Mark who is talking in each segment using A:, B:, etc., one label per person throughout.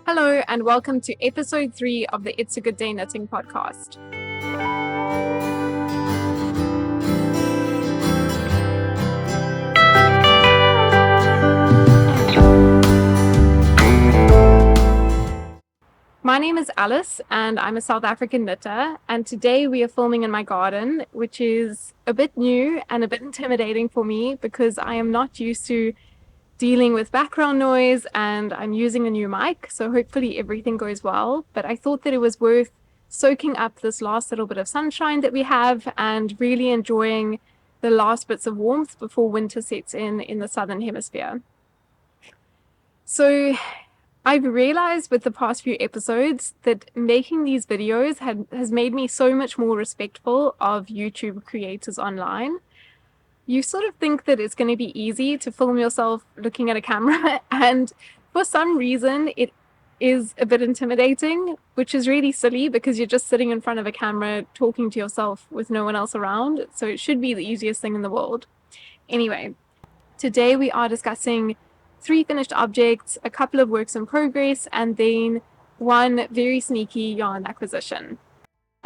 A: Hello, and welcome to episode 3 of the It's a Good Day Knitting podcast. My name is Alice, and I'm a South African knitter, and today we are filming in my garden, which is a bit new and a bit intimidating for me because I am not used to dealing with background noise and I'm using a new mic, so hopefully everything goes well. But I thought that it was worth soaking up this last little bit of sunshine that we have and really enjoying the last bits of warmth before winter sets in the southern hemisphere. So I've realized with the past few episodes that making these videos has made me so much more respectful of YouTube creators online. You sort of think that it's going to be easy to film yourself looking at a camera, and for some reason it is a bit intimidating, which is really silly because you're just sitting in front of a camera talking to yourself with no one else around, so it should be the easiest thing in the world. Anyway, today we are discussing 3 finished objects, a couple of works in progress, and then one very sneaky yarn acquisition.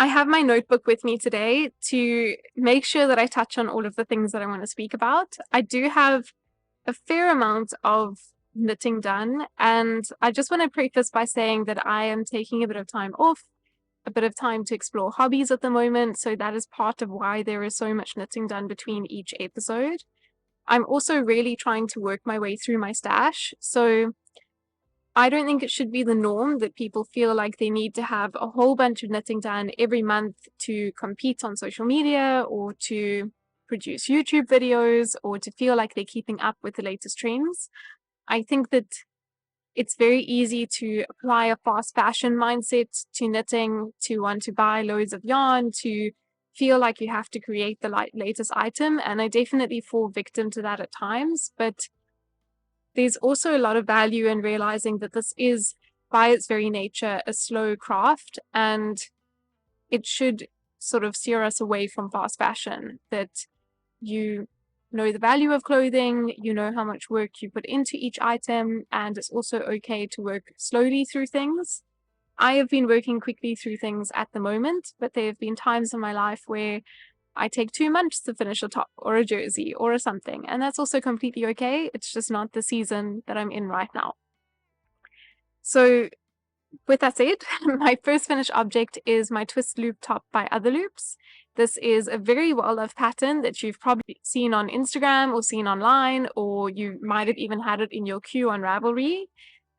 A: I have my notebook with me today to make sure that I touch on all of the things that I want to speak about. I do have a fair amount of knitting done, and I just want to preface by saying that I am taking a bit of time off, a bit of time to explore hobbies at the moment, so that is part of why there is so much knitting done between each episode. I'm also really trying to work my way through my stash, so I don't think it should be the norm that people feel like they need to have a whole bunch of knitting done every month to compete on social media or to produce YouTube videos or to feel like they're keeping up with the latest trends. I think that it's very easy to apply a fast fashion mindset to knitting, to want to buy loads of yarn, to feel like you have to create the latest item. And I definitely fall victim to that at times, but there's also a lot of value in realizing that this is, by its very nature, a slow craft, and it should sort of steer us away from fast fashion, that you know the value of clothing, you know how much work you put into each item, and it's also okay to work slowly through things. I have been working quickly through things at the moment, but there have been times in my life where I take 2 months to finish a top or a jersey or a something, and that's also completely okay. It's just not the season that I'm in right now. So with that said, my first finished object is my twist loop top by Other Loops. This is a very well-loved pattern that you've probably seen on Instagram or seen online, or you might have even had it in your queue on Ravelry.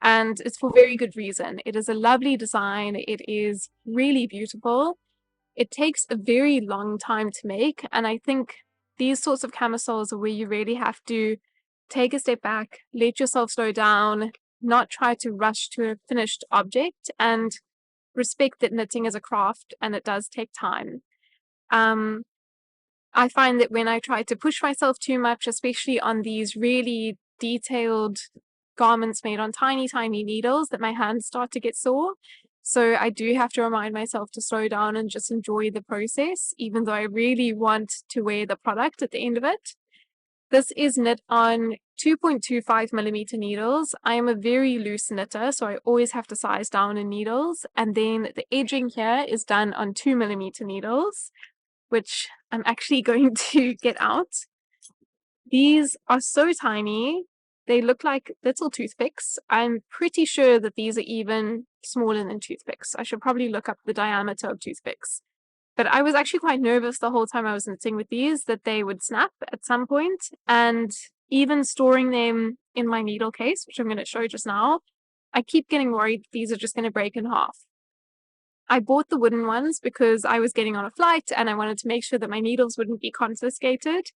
A: And it's for very good reason. It is a lovely design. It is really beautiful. It takes a very long time to make, and I think these sorts of camisoles are where you really have to take a step back, let yourself slow down, not try to rush to a finished object, and respect that knitting is a craft and it does take time. I find that when I try to push myself too much, especially on these really detailed garments made on tiny, tiny needles, that my hands start to get sore. So I do have to remind myself to slow down and just enjoy the process, even though I really want to wear the product at the end of it. This is knit on 2.25 millimeter needles. I am a very loose knitter, so I always have to size down in needles. And then the edging here is done on 2 millimeter needles, which I'm actually going to get out. These are so tiny. They look like little toothpicks. I'm pretty sure that these are even smaller than toothpicks. I should probably look up the diameter of toothpicks. But I was actually quite nervous the whole time I was knitting with these that they would snap at some point. And even storing them in my needle case, which I'm going to show just now, I keep getting worried these are just going to break in half. I bought the wooden ones because I was getting on a flight and I wanted to make sure that my needles wouldn't be confiscated.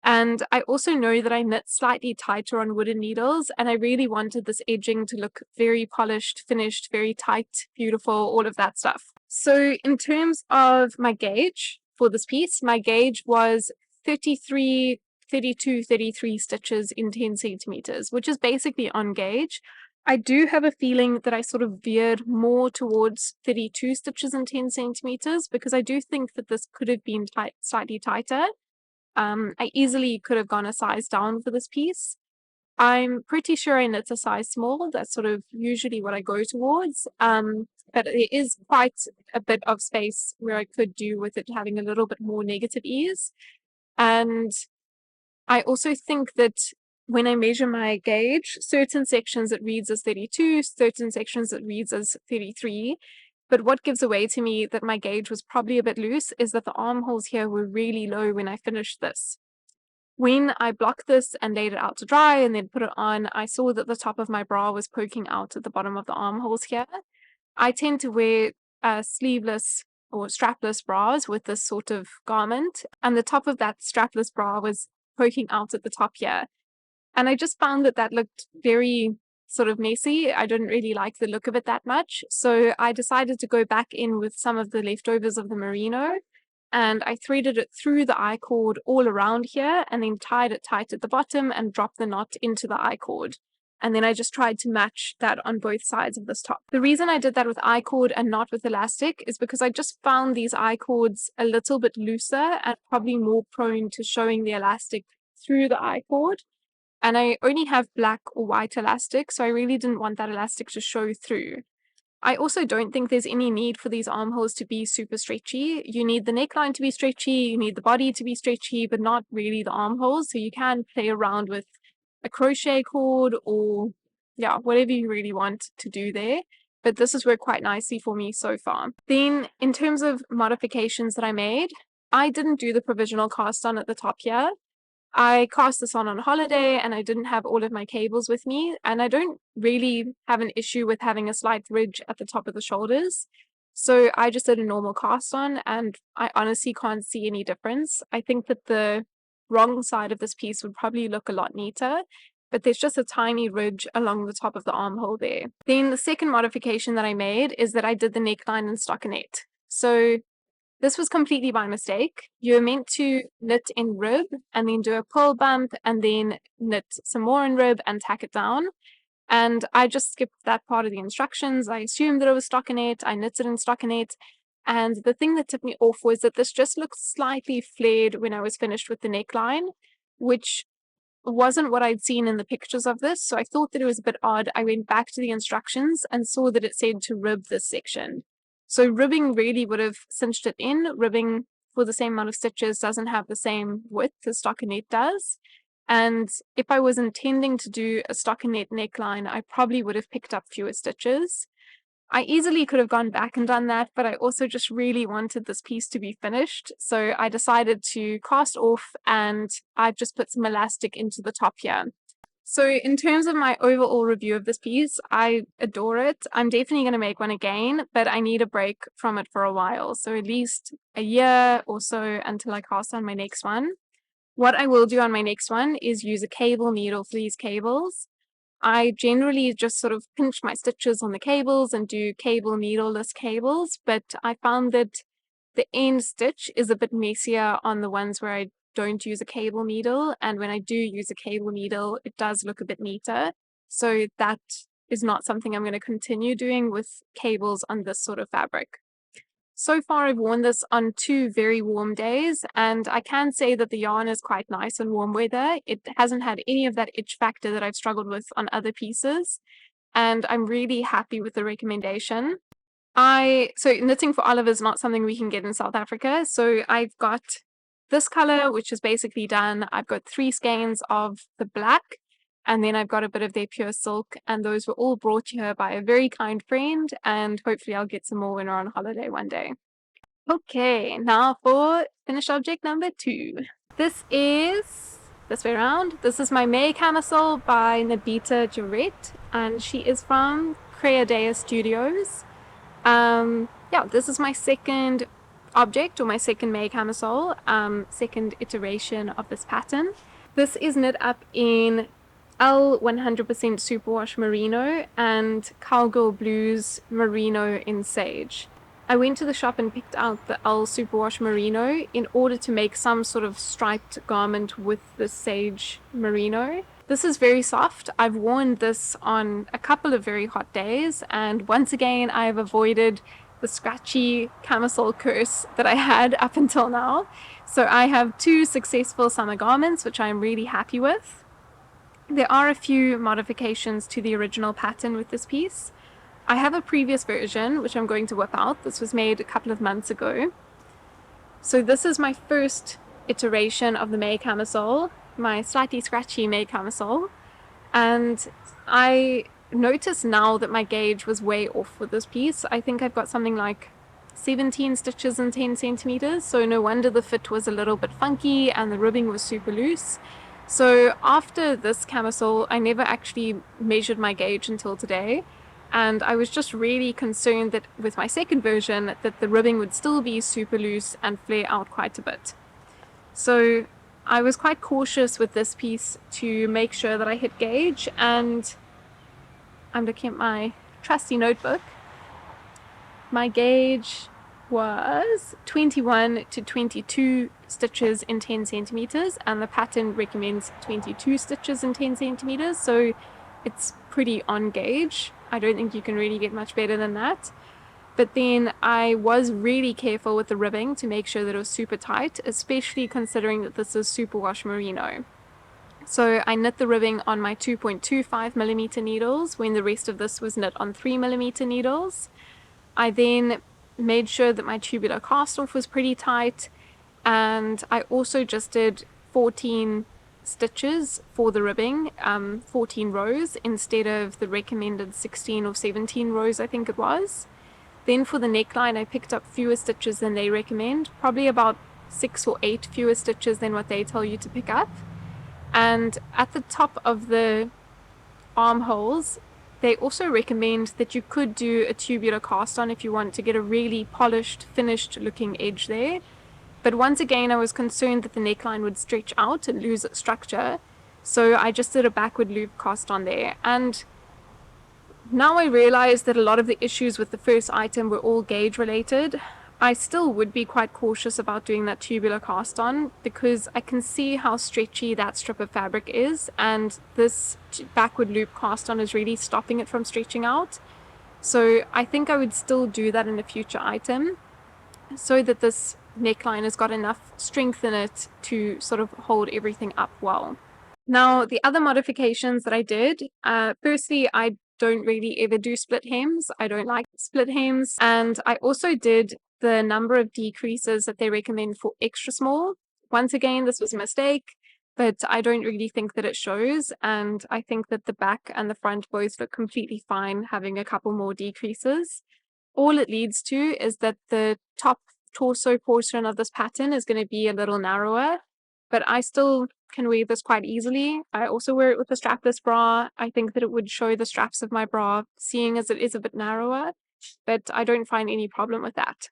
A: And I also know that I knit slightly tighter on wooden needles, and I really wanted this edging to look very polished, finished, very tight, beautiful, all of that stuff. So in terms of my gauge for this piece, my gauge was 33, 32, 33 stitches in 10 centimeters, which is basically on gauge. I do have a feeling that I sort of veered more towards 32 stitches in 10 centimeters because I do think that this could have been slightly tighter. I easily could have gone a size down for this piece, I'm pretty sure I knit a size small. That's sort of usually what I go towards. But there is quite a bit of space where I could do with it having a little bit more negative ease. And I also think that when I measure my gauge, certain sections it reads as 32, certain sections it reads as 33. But what gives away to me that my gauge was probably a bit loose is that the armholes here were really low when I finished this. When I blocked this and laid it out to dry and then put it on, I saw that the top of my bra was poking out at the bottom of the armholes here. I tend to wear sleeveless or strapless bras with this sort of garment, and the top of that strapless bra was poking out at the top here. And I just found that that looked very sort of messy. I didn't really like the look of it that much. So I decided to go back in with some of the leftovers of the merino, and I threaded it through the I-cord all around here and then tied it tight at the bottom and dropped the knot into the I-cord. And then I just tried to match that on both sides of this top. The reason I did that with I-cord and not with elastic is because I just found these I-cords a little bit looser and probably more prone to showing the elastic through the I-cord. And I only have black or white elastic, so I really didn't want that elastic to show through. I also don't think there's any need for these armholes to be super stretchy. You need the neckline to be stretchy, you need the body to be stretchy, but not really the armholes. So you can play around with a crochet cord or, yeah, whatever you really want to do there. But this has worked quite nicely for me so far. Then in terms of modifications that I made, I didn't do the provisional cast on at the top here. I cast this on holiday and I didn't have all of my cables with me, and I don't really have an issue with having a slight ridge at the top of the shoulders. So I just did a normal cast on and I honestly can't see any difference. I think that the wrong side of this piece would probably look a lot neater, but there's just a tiny ridge along the top of the armhole there. Then the second modification that I made is that I did the neckline in stockinette. So this was completely by mistake. You're meant to knit in rib and then do a purl bump and then knit some more in rib and tack it down. And I just skipped that part of the instructions. I assumed that it was stockinette. I knitted in stockinette. And the thing that tipped me off was that this just looked slightly flared when I was finished with the neckline, which wasn't what I'd seen in the pictures of this. So I thought that it was a bit odd. I went back to the instructions and saw that it said to rib this section. So ribbing really would have cinched it in. Ribbing for the same amount of stitches doesn't have the same width as stockinette does. And if I was intending to do a stockinette neckline, I probably would have picked up fewer stitches. I easily could have gone back and done that, but I also just really wanted this piece to be finished. So I decided to cast off and I've just put some elastic into the top here. So in terms of my overall review of this piece, I adore it. I'm definitely going to make one again, but I need a break from it for a while. So at least a year or so until I cast on my next one. What I will do on my next one is use a cable needle for these cables. I generally just sort of pinch my stitches on the cables and do cable needleless cables, but I found that the end stitch is a bit messier on the ones where I don't use a cable needle, and when I do use a cable needle it does look a bit neater. So that is not something I'm going to continue doing with cables on this sort of fabric. So far I've worn this on 2 very warm days, and I can say that the yarn is quite nice in warm weather. It hasn't had any of that itch factor that I've struggled with on other pieces, and I'm really happy with the recommendation. So knitting for Olive is not something we can get in South Africa, so I've got this color, which is basically done. I've got 3 skeins of the black, and then I've got a bit of their pure silk, and those were all brought here by a very kind friend, and hopefully I'll get some more when we're on holiday one day. Okay, now for finished object number 2. This is this way around. This is my Mey Camisole by Nabita Jarrett, and she is from Creadea Studios. Yeah, this is my second object, or my second Mey Camisole, second iteration of this pattern. This is knit up in Elle 100% Superwash Merino and Cowgirl Blues Merino in Sage. I went to the shop and picked out the Elle Superwash Merino in order to make some sort of striped garment with the Sage Merino. This is very soft. I've worn this on a couple of very hot days, and once again I've avoided the scratchy camisole curse that I had up until now. So I have 2 successful summer garments, which I'm really happy with. There are a few modifications to the original pattern with this piece. I have a previous version, which I'm going to whip out. This was made a couple of months ago. So this is my first iteration of the Mey Camisole, my slightly scratchy Mey Camisole. And I notice now that my gauge was way off with this piece. I think I've got something like 17 stitches and 10 centimeters, so no wonder the fit was a little bit funky and the ribbing was super loose. So after this camisole, I never actually measured my gauge until today, and I was just really concerned that with my second version that the ribbing would still be super loose and flare out quite a bit. So I was quite cautious with this piece to make sure that I hit gauge, and I'm looking at my trusty notebook. My gauge was 21 to 22 stitches in 10 centimeters, and the pattern recommends 22 stitches in 10 centimeters, so it's pretty on gauge. I don't think you can really get much better than that. But then I was really careful with the ribbing to make sure that it was super tight, especially considering that this is Superwash Merino. So I knit the ribbing on my 2.25 millimeter needles when the rest of this was knit on 3 millimeter needles. I then made sure that my tubular cast off was pretty tight, and I also just did 14 stitches for the ribbing, 14 rows instead of the recommended 16 or 17 rows I think it was. Then for the neckline I picked up fewer stitches than they recommend, probably about 6 or 8 fewer stitches than what they tell you to pick up. And at the top of the armholes they also recommend that you could do a tubular cast on if you want to get a really polished, finished looking edge there. But once again, I was concerned that the neckline would stretch out and lose its structure, so I just did a backward loop cast on there. And now I realize that a lot of the issues with the first item were all gauge related. I still would be quite cautious about doing that tubular cast on because I can see how stretchy that strip of fabric is, and this backward loop cast on is really stopping it from stretching out. So I think I would still do that in a future item so that this neckline has got enough strength in it to sort of hold everything up well. Now, the other modifications that I did, firstly, I don't really ever do split hems. I don't like split hems. And I also did the number of decreases that they recommend for extra small. Once again, this was a mistake, but I don't really think that it shows. And I think that the back and the front both look completely fine having a couple more decreases. All it leads to is that the top torso portion of this pattern is going to be a little narrower, but I still can wear this quite easily. I also wear it with a strapless bra. I think that it would show the straps of my bra, seeing as it is a bit narrower, but I don't find any problem with that.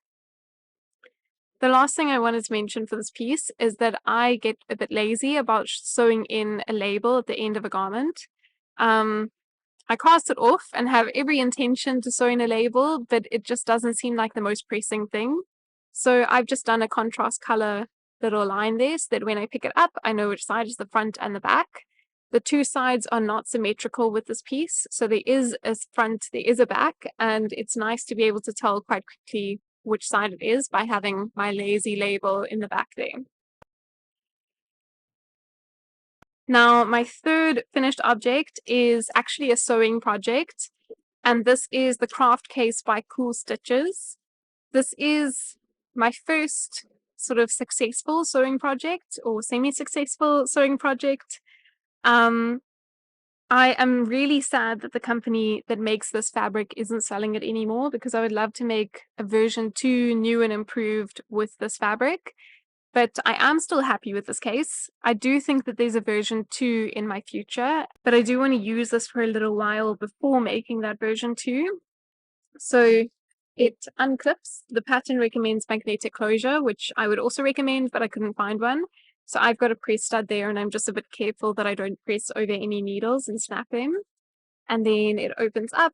A: The last thing I wanted to mention for this piece is that I get a bit lazy about sewing in a label at the end of a garment. I cast it off and have every intention to sew in a label, but it just doesn't seem like the most pressing thing. So I've just done a contrast color little line there so that when I pick it up, I know which side is the front and the back. The two sides are not symmetrical with this piece, so there is a front, there is a back, and it's nice to be able to tell quite quickly which side it is by having my lazy label in the back there. Now, my third finished object is actually a sewing project, and this is the craft case by Cool Stitches. This is my first sort of successful sewing project or semi-successful sewing project. I am really sad that the company that makes this fabric isn't selling it anymore because I would love to make a version 2 new and improved with this fabric. But I am still happy with this case. I do think that there's a version 2 in my future, but I do want to use this for a little while before making that version 2. So it unclips. The pattern recommends magnetic closure, which I would also recommend, but I couldn't find one. So I've got a press stud there, and I'm just a bit careful that I don't press over any needles and snap them. And then it opens up.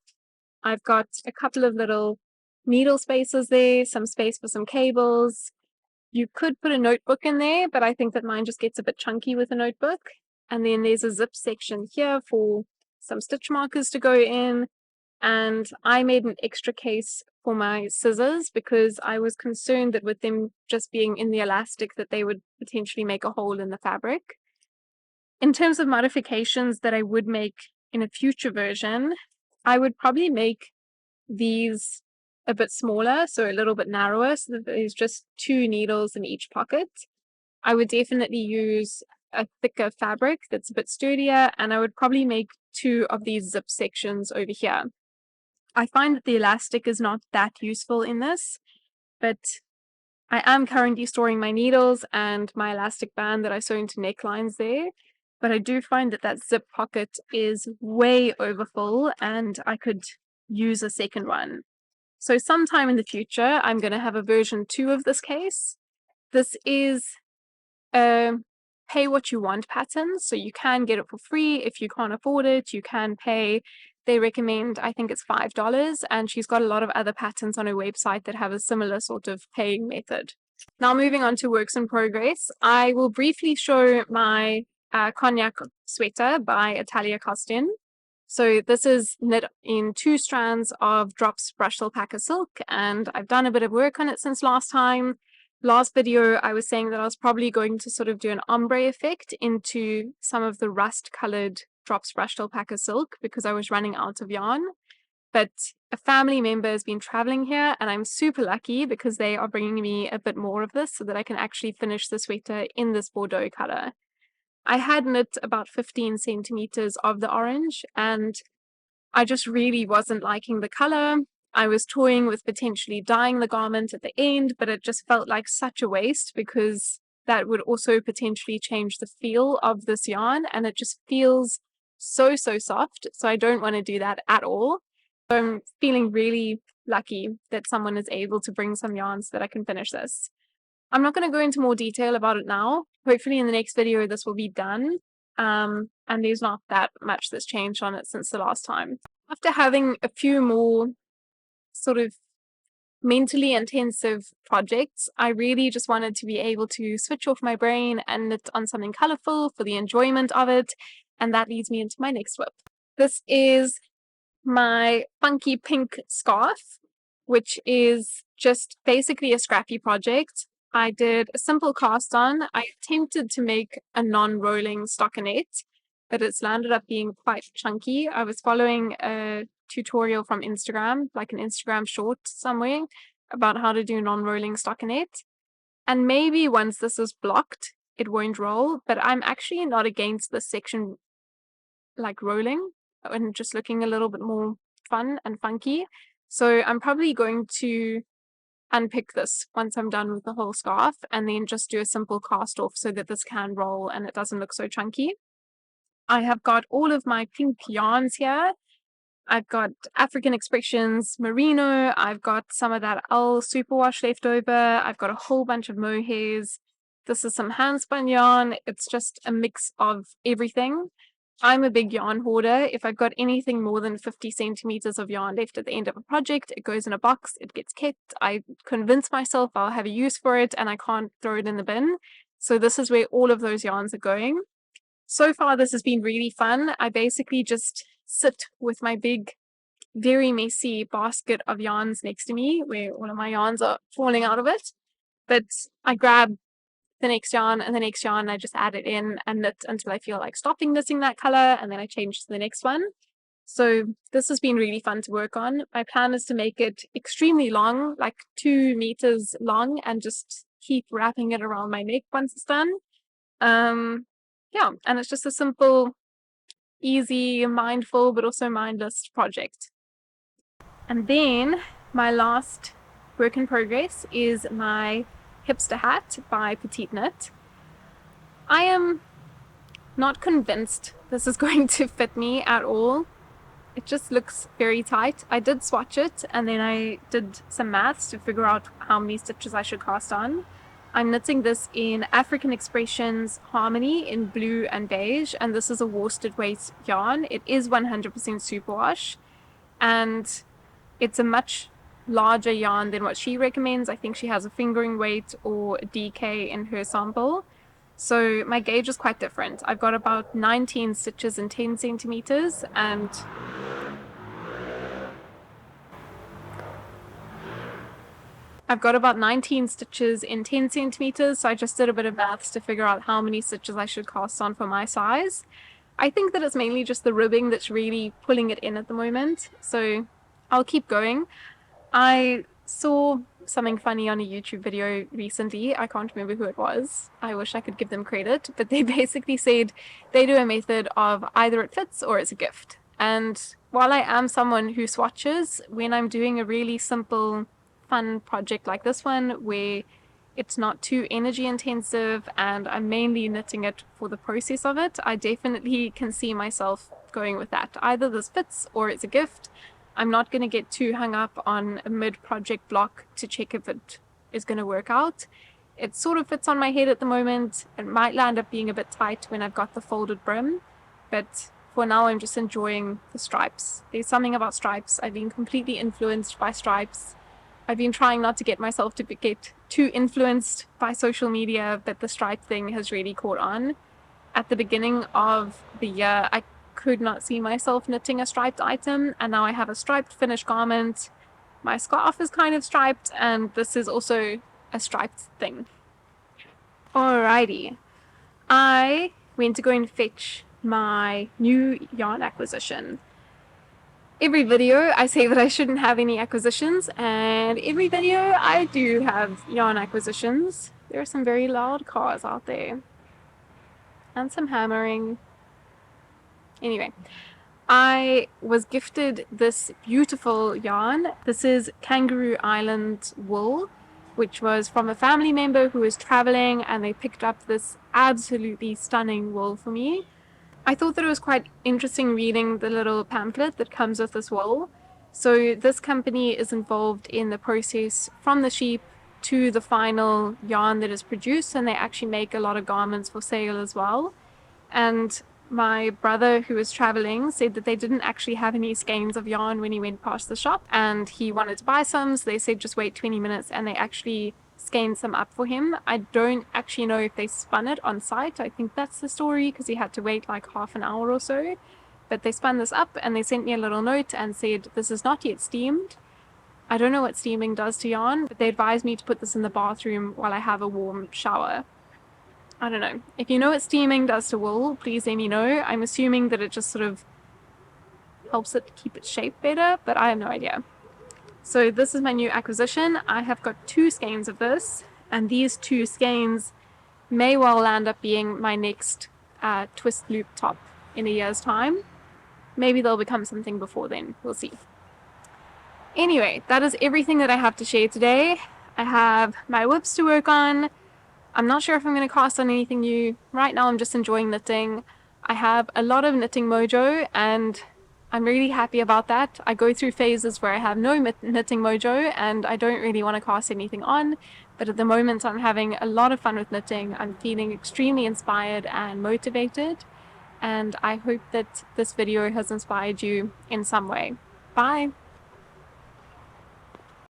A: I've got a couple of little needle spaces there, some space for some cables. You could put a notebook in there, but I think that mine just gets a bit chunky with a notebook. And then there's a zip section here for some stitch markers to go in. And I made an extra case for my scissors because I was concerned that with them just being in the elastic that they would potentially make a hole in the fabric. In terms of modifications that I would make in a future version, I would probably make these a bit smaller, so a little bit narrower, so that there's just 2 needles in each pocket. I would definitely use a thicker fabric that's a bit sturdier, and I would probably make 2 of these zip sections over here. I find that the elastic is not that useful in this, but I am currently storing my needles and my elastic band that I sew into necklines there. But I do find that that zip pocket is way overfull, and I could use a second one. So sometime in the future, I'm going to have a version 2 of this case. This is a pay what you want pattern, so you can get it for free. If you can't afford it, you can pay. They recommend, I think it's $5, and she's got a lot of other patterns on her website that have a similar sort of paying method. Now moving on to works in progress, I will briefly show my Cognac Sweater by Italia Costin. So this is knit in 2 strands of drops brushed alpaca silk, and I've done a bit of work on it since last time. Last video, I was saying that I was probably going to sort of do an ombre effect into some of the rust-colored drops brushed alpaca silk because I was running out of yarn. But a family member has been traveling here, and I'm super lucky because they are bringing me a bit more of this so that I can actually finish the sweater in this Bordeaux color. I had knit about 15 centimeters of the orange, and I just really wasn't liking the color. I was toying with potentially dyeing the garment at the end, but it just felt like such a waste because that would also potentially change the feel of this yarn, and it just feels so soft, so I don't want to do that at all. So I'm feeling really lucky that someone is able to bring some yarn so that I can finish this. I'm not going to go into more detail about it now. Hopefully in the next video this will be done, and there's not that much that's changed on it since the last time. After having a few more sort of mentally intensive projects, I really just wanted to be able to switch off my brain and knit on something colorful for the enjoyment of it, and that leads me into my next whip. This is my funky pink scarf, which is just basically a scrappy project. I did a simple cast on. I attempted to make a non-rolling stockinette, but it's landed up being quite chunky. I was following a tutorial from Instagram, like an Instagram short somewhere, about how to do non-rolling stockinette. And maybe once this is blocked, it won't roll, but I'm actually not against this section like rolling and just looking a little bit more fun and funky. So I'm probably going to unpick this once I'm done with the whole scarf and then just do a simple cast off so that this can roll and it doesn't look so chunky. I have got all of my pink yarns here. I've got African Expressions Merino, I've got some of that Elle Superwash left over, I've got a whole bunch of mohairs. This is some handspun yarn. It's just a mix of everything. I'm a big yarn hoarder. If I've got anything more than 50 centimeters of yarn left at the end of a project, it goes in a box, it gets kept. I convince myself I'll have a use for it and I can't throw it in the bin. So this is where all of those yarns are going. So far, this has been really fun. I basically just sit with my big, very messy basket of yarns next to me where all of my yarns are falling out of it. But I grab the next yarn and the next yarn, I just add it in and knit until I feel like stopping knitting that color, and then I change to the next one. So this has been really fun to work on. My plan is to make it extremely long, like 2 meters long, and just keep wrapping it around my neck once it's done. Yeah, and it's just a simple, easy, mindful, but also mindless project. And then my last work in progress is my Hipster Hat by Petite Knit. I am not convinced this is going to fit me at all. It just looks very tight. I did swatch it and then I did some maths to figure out how many stitches I should cast on. I'm knitting this in African Expressions Harmony in blue and beige, and this is a worsted weight yarn. It is 100% superwash, and it's a much larger yarn than what she recommends. I think she has a fingering weight or a DK in her sample. So my gauge is quite different. I've got about 19 stitches in 10 centimeters, and I've got about 19 stitches in 10 centimeters, so I just did a bit of maths to figure out how many stitches I should cast on for my size. I think that it's mainly just the ribbing that's really pulling it in at the moment, so I'll keep going. I saw something funny on a YouTube video recently. I can't remember who it was. I wish I could give them credit, but they basically said they do a method of either it fits or it's a gift. And while I am someone who swatches, when I'm doing a really simple, fun project like this one, where it's not too energy intensive and I'm mainly knitting it for the process of it, I definitely can see myself going with that. Either this fits or it's a gift. I'm not going to get too hung up on a mid-project block to check if it is going to work out. It sort of fits on my head at the moment. It might land up being a bit tight when I've got the folded brim, but for now I'm just enjoying the stripes. There's something about stripes. I've been completely influenced by stripes. I've been trying not to get myself to get too influenced by social media, but the stripe thing has really caught on. At the beginning of the year, I could not see myself knitting a striped item, and now I have a striped finished garment. My scarf is kind of striped, and this is also a striped thing. Alrighty, I went to go and fetch my new yarn acquisition. Every video I say that I shouldn't have any acquisitions, and every video I do have yarn acquisitions. There are some very loud cars out there and some hammering. Anyway, I was gifted this beautiful yarn. This is Kangaroo Island wool, which was from a family member who was traveling, and they picked up this absolutely stunning wool for me. I thought that it was quite interesting reading the little pamphlet that comes with this wool. So this company is involved in the process from the sheep to the final yarn that is produced, and they actually make a lot of garments for sale as well. And my brother, who was traveling, said that they didn't actually have any skeins of yarn when he went past the shop, and he wanted to buy some, so they said just wait 20 minutes, and they actually skeined some up for him. I don't actually know if they spun it on site. I think that's the story, because he had to wait like half an hour or so. But they spun this up, and they sent me a little note and said this is not yet steamed. I don't know what steaming does to yarn, but they advised me to put this in the bathroom while I have a warm shower. I don't know. If you know what steaming does to wool, please let me know. I'm assuming that it just sort of helps it keep its shape better, but I have no idea. So this is my new acquisition. I have got 2 skeins of this, and these 2 skeins may well land up being my next twist loop top in a year's time. Maybe they'll become something before then. We'll see. Anyway, that is everything that I have to share today. I have my whips to work on. I'm not sure if I'm going to cast on anything new. Right now I'm just enjoying knitting. I have a lot of knitting mojo, and I'm really happy about that. I go through phases where I have no knitting mojo and I don't really want to cast anything on, but at the moment I'm having a lot of fun with knitting. I'm feeling extremely inspired and motivated, and I hope that this video has inspired you in some way. Bye!